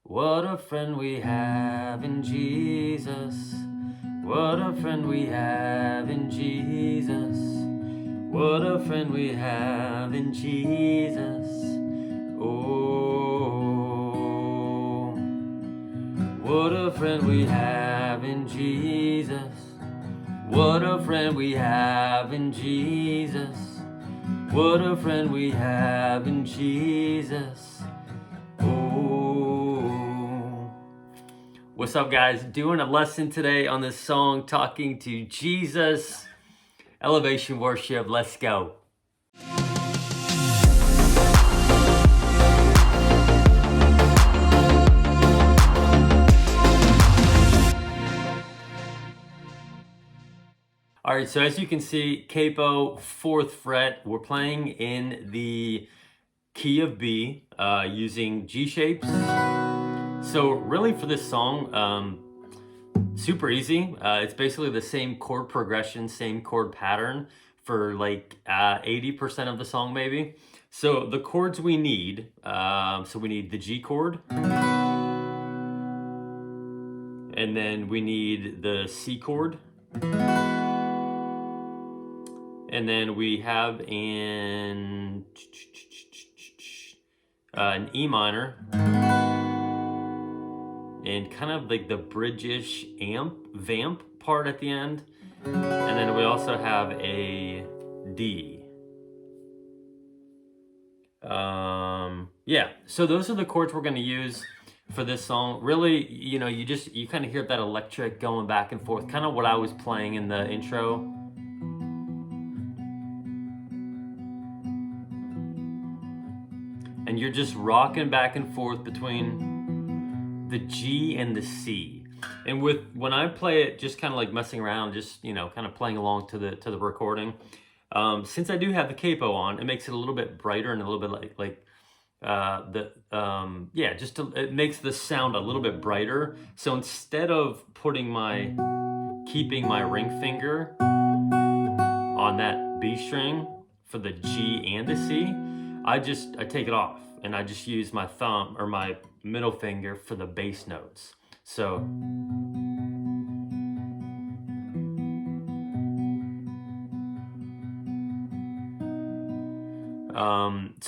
What a friend we have in Jesus. What a friend we have in Jesus. What a friend we have in Jesus. Oh, what a friend we have in Jesus. What a friend we have in Jesus. What a friend we have in Jesus. Oh. What's up, guys? Doing a lesson today on this song, Talking to Jesus. Elevation worship. Let's go. All right, so as you can see, capo, 4th fret. We're playing in the key of B using G shapes. So really for this song, super easy. It's basically the same chord progression, same chord pattern for like 80% of the song maybe. So the chords we need, so we need the G chord, and then we need the C chord, and then we have an E minor, and kind of like the bridge-ish vamp part at the end. And then we also have a D. Yeah, so those are the chords we're gonna use for this song. Really, you know, you kind of hear that electric going back and forth, kind of what I was playing in the intro. And you're just rocking back and forth between the G and the C. And when I play it, just kind of like messing around, just, you know, kind of playing along to the recording. Since I do have the capo on, it makes it a little bit brighter and a little bit it makes the sound a little bit brighter. So instead of keeping my ring finger on that B string for the G and the C, I take it off and I just use my thumb or my middle finger for the bass notes. So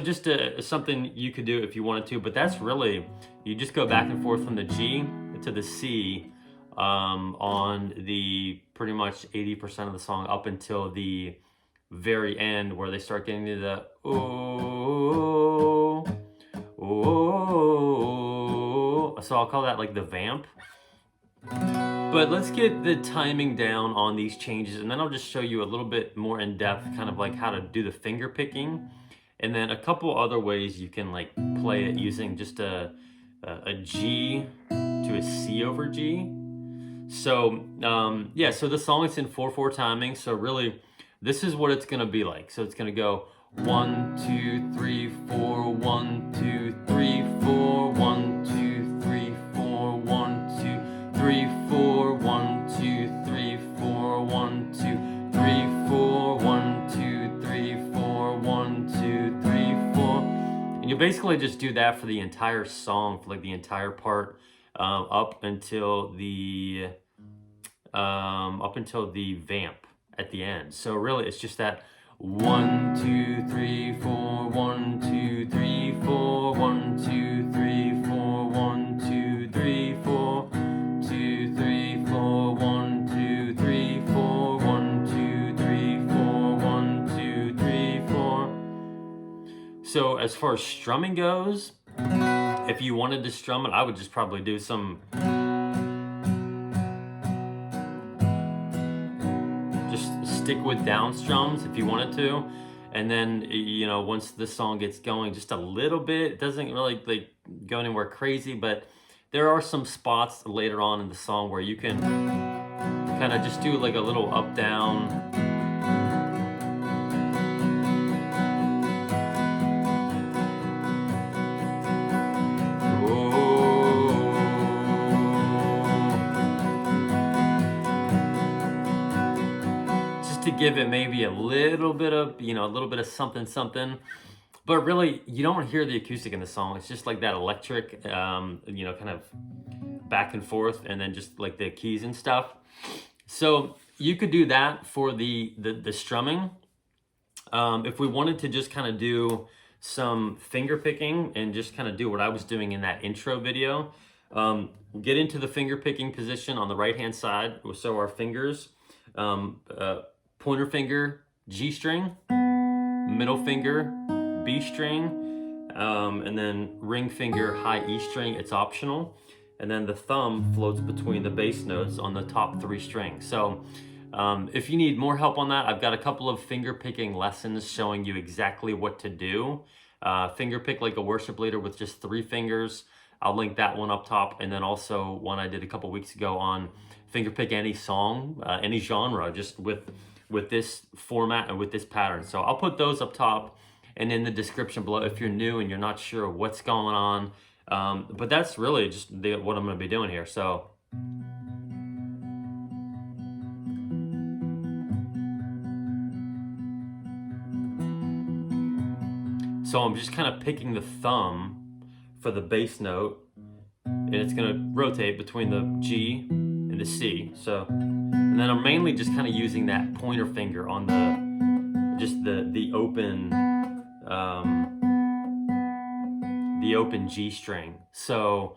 just something you could do if you wanted to, but that's really, you just go back and forth from the G to the C on the pretty much 80% of the song up until the very end where they start getting to the oh. So I'll call that like the vamp. But let's get the timing down on these changes, and then I'll just show you a little bit more in depth, kind of like how to do the finger picking, and then a couple other ways you can like play it using just a G to a C over G. So yeah, so the song is in 4/4 timing. So really, this is what it's gonna be like. So it's gonna go 1, 2, 3, 4, 1, 2, 3, 4, 1, 2, 3, 4, 1, 2, 3, 4, 1, 2, 3, 4, 1, 2, 3, 4, 1, 2, 3, 4, 1, 2, 3, 4. And you basically just do that for the entire song, for like the entire part, up until the vamp at the end. So really, it's just that 1, 2, 3, 4, 1, 2, 3, 4, 1, 2, 3, 4, 1, 2, 3, 4, 2, 3, 4, 1, 2, 3, 4, 1, 2, 3, 4, 1, 2, 3, 4. So as far as strumming goes, if you wanted to strum it, I would just probably do some stick with down strums if you wanted to, and then, you know, once the song gets going just a little bit, it doesn't really like go anywhere crazy, but there are some spots later on in the song where you can kind of just do like a little up down. To give it maybe a little bit of, you know, a little bit of something. But really, you don't hear the acoustic in the song. It's just like that electric, you know, kind of back and forth, and then just like the keys and stuff. So you could do that for the strumming. If we wanted to just kind of do some finger picking and just kind of do what I was doing in that intro video, get into the finger picking position on the right hand side. So our fingers, pointer finger G string, middle finger B string, and then ring finger high E string. It's optional. And then the thumb floats between the bass notes on the top 3 strings. So if you need more help on that, I've got a couple of finger picking lessons showing you exactly what to do. Finger pick like a worship leader with just 3 fingers. I'll link that one up top. And then also one I did a couple weeks ago on finger pick any song, any genre, just with this format and with this pattern. So I'll put those up top and in the description below if you're new and you're not sure what's going on. But that's really just what I'm going to be doing here. So I'm just kind of picking the thumb for the bass note, and it's going to rotate between the G and the C. So, and then I'm mainly just kind of using that pointer finger on the open G string. So,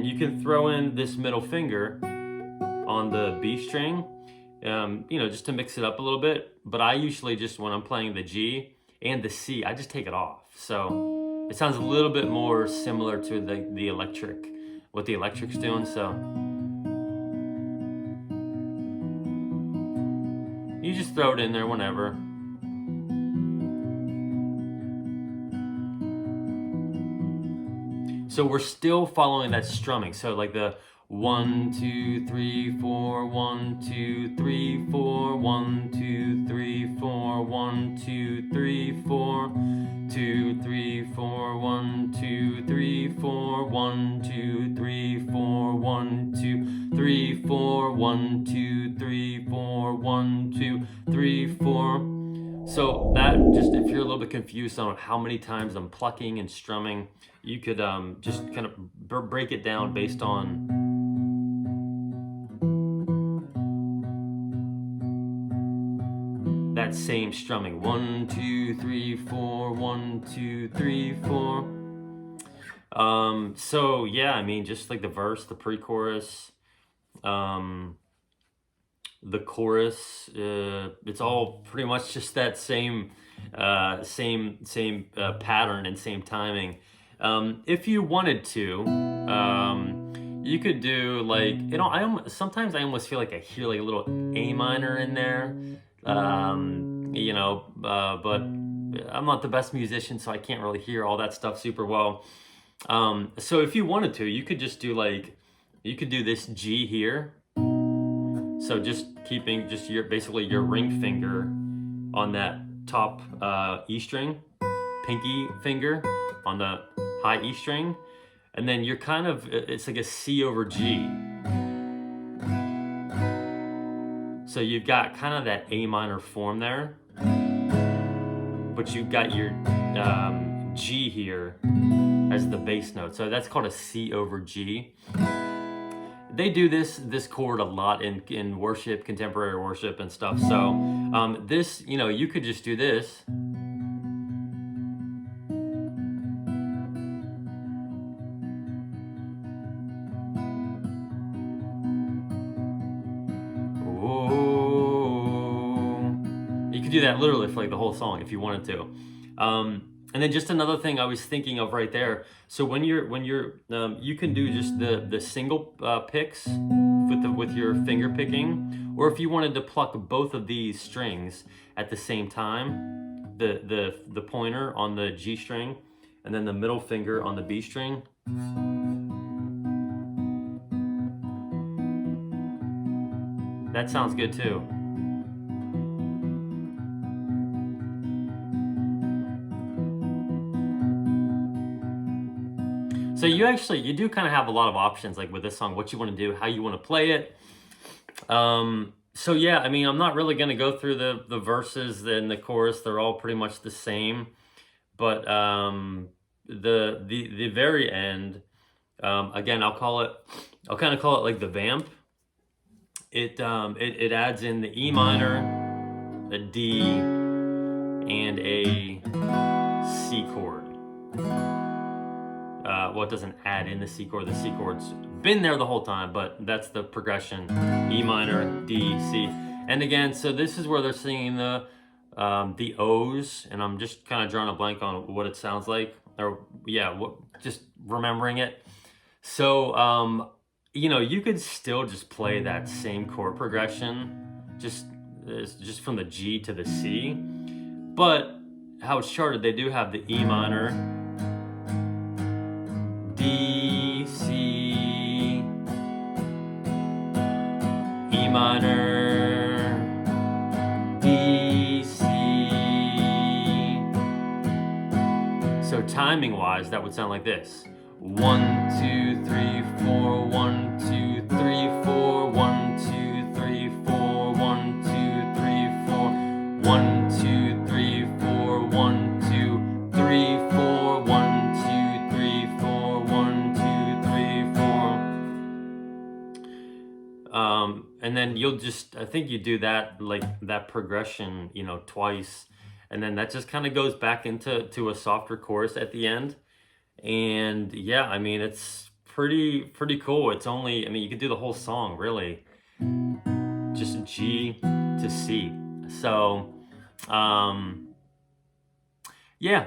you can throw in this middle finger on the B string, you know, just to mix it up a little bit. But I usually just, when I'm playing the G and the C, I just take it off. So it sounds a little bit more similar to the electric, what the electric's doing. So you just throw it in there whenever. So we're still following that strumming. So like the 1, 2, 3, 4, 1, 2, 3, 4, 1, 2, 3, 4, 1, 2, 3, 4, 2, 3, 4, 1, 2, 3, 4, 1, 2, 3, 4, 1, 2, 3, 4, 1, 2, 3, 4, 1, 2, 3, 4. So that, just if you're a little bit confused on how many times I'm plucking and strumming, you could just kind of break it down based on that same strumming. 1, 2, 3, 4, 1, 2, 3, 4. So yeah, I mean, just like the verse, the pre-chorus, the chorus, it's all pretty much just that same pattern and same timing. If you wanted to, you could do like, you know, sometimes I almost feel like I hear like a little A minor in there, you know, but I'm not the best musician, so I can't really hear all that stuff super well. So if you wanted to, you could just do like, you could do this G here. So just keeping just basically your ring finger on that top E string, pinky finger on the high E string, and then you're kind of, it's like a C over G. So you've got kind of that A minor form there, but you've got your G here as the bass note. So that's called a C over G. They do this chord a lot in worship, contemporary worship and stuff. So this, you know, you could just do this. You could do that literally for like the whole song if you wanted to. And then just another thing I was thinking of right there. So when you're you can do just the single picks with your finger picking, or if you wanted to pluck both of these strings at the same time, the pointer on the G string, and then the middle finger on the B string. That sounds good too. So you do kind of have a lot of options, like with this song, what you want to do, how you want to play it. So yeah, I mean, I'm not really going to go through the verses and the chorus. They're all pretty much the same. But the very end, again, I'll kind of call it like the vamp. It adds in the E minor, a D, and a C chord. Well, it doesn't add in the C chord. The C chord's been there the whole time, but that's the progression: E minor, D, C. And again, so this is where they're singing the O's, and I'm just kind of drawing a blank on what it sounds like, or yeah, just remembering it. So you know, you could still just play that same chord progression, just from the G to the C, but how it's charted, they do have the E minor, D, C, E minor, D, C. So timing wise, that would sound like this: 1, 2, 3, 4, 1, 2, 3, 4, 1, 2, 3, 4, 1, 2, 3, 4, 1, 2, 3, 4, 1, 2, 3, 4, 1, 2, 3, 4, 1, 2, 3, 4. And then you'll just, I think you do that, like that progression, you know, twice, and then that just kind of goes back into a softer chorus at the end. And yeah, I mean, it's pretty cool. It's only, I mean, you could do the whole song really, just G to C. So yeah,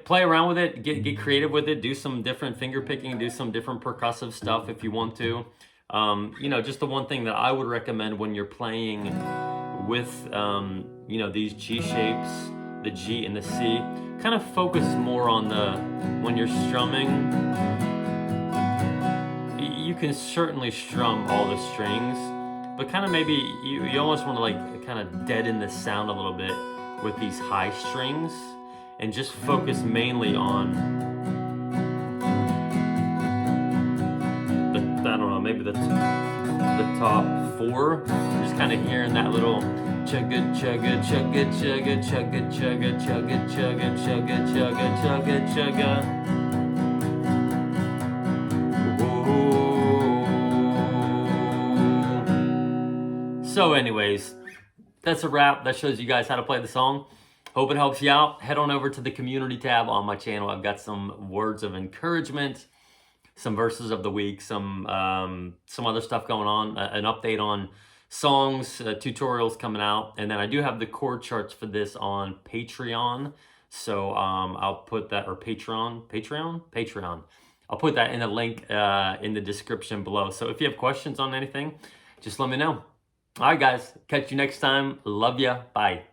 play around with it, get creative with it, do some different finger picking, do some different percussive stuff if you want to. You know, just the one thing that I would recommend when you're playing with you know, these G shapes, the G and the C, kind of focus more on when you're strumming. You can certainly strum all the strings, but kind of maybe you almost want to like kind of deaden the sound a little bit with these high strings, and just focus mainly on I don't know, maybe the top 4. Just kind of hearing that little chugga chugga chugga chugga chugga chugga chugga chugga chugga chugga chugga chugga. So anyways, that's a wrap. That shows you guys how to play the song. Hope it helps you out. Head on over to the community tab on my channel. I've got some words of encouragement, some verses of the week, some other stuff going on, an update on songs, tutorials coming out, and then I do have the chord charts for this on Patreon. So I'll put that, or Patreon. I'll put that in a link in the description below. So if you have questions on anything, just let me know. All right, guys, catch you next time. Love ya. Bye.